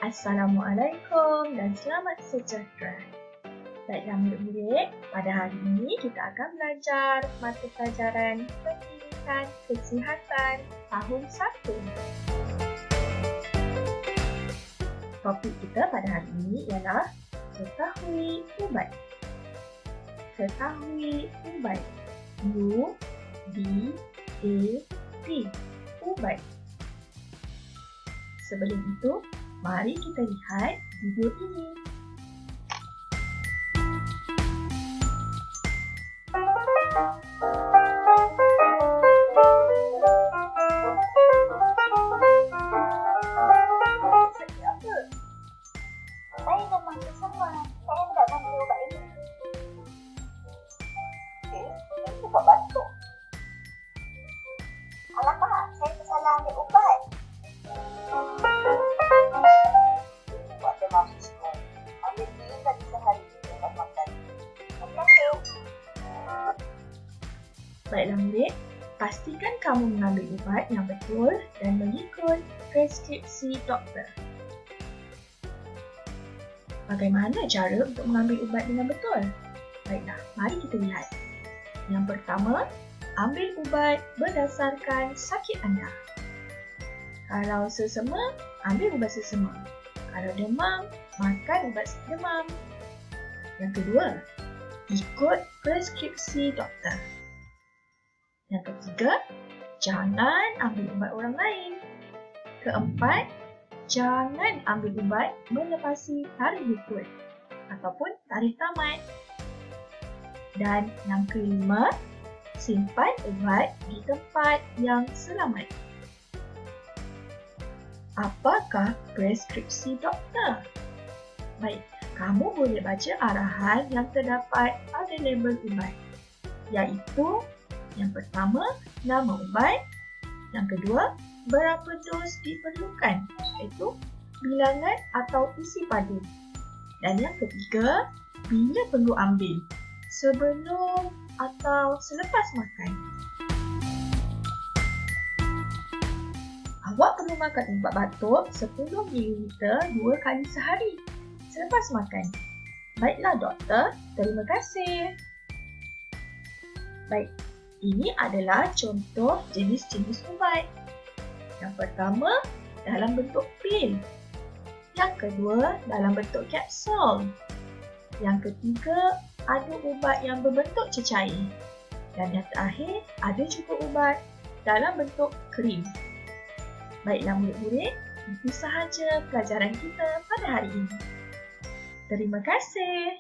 Assalamualaikum dan selamat sejahtera. Baiklah murid-murid, pada hari ini kita akan belajar mata pelajaran Pendidikan Kesihatan Tahun 1. Topik kita pada hari ini ialah Ketahui Ubat. Ketahui Ubat. U-B-A-T. Ubat. Sebelum itu, mari kita lihat video ini. Sakit apa? Saya memang bersama. Saya tidak ambil ubat ini. Ini ubat batuk. Alamak, saya tersalah ambil ubat. Buat demam susu. Ambil 3 kali sehari lepas makan. Terima kasih. Baiklah murid, pastikan kamu mengambil ubat yang betul dan mengikut preskripsi doktor. Bagaimana cara untuk mengambil ubat dengan betul? Baiklah, mari kita lihat. Yang pertama, ambil ubat berdasarkan sakit anda. Kalau sesama, ambil ubat sesama. Kalau demam, makan ubat demam. Yang kedua, ikut preskripsi doktor. Yang ketiga, jangan ambil ubat orang lain. Keempat, jangan ambil ubat melepasi tarikh berikut ataupun tarikh tamat. Dan yang kelima, simpan ubat di tempat yang selamat. Apakah preskripsi doktor? Baik, kamu boleh baca arahan yang terdapat pada label ubat, iaitu yang pertama, nama ubat. Yang kedua, berapa dos diperlukan, iaitu bilangan atau isi padu. Dan yang ketiga, bila perlu ambil, sebelum atau selepas makan. Awak perlu makan ubat batuk 10 ml 2 kali sehari selepas makan. Baiklah doktor, terima kasih. Baik, ini adalah contoh jenis-jenis ubat. Yang pertama, dalam bentuk pil. Yang kedua, dalam bentuk kapsul. Yang ketiga, ada ubat yang berbentuk cecair. Dan yang terakhir, ada juga ubat dalam bentuk krim. Baiklah murid-murid, itu sahaja pelajaran kita pada hari ini. Terima kasih.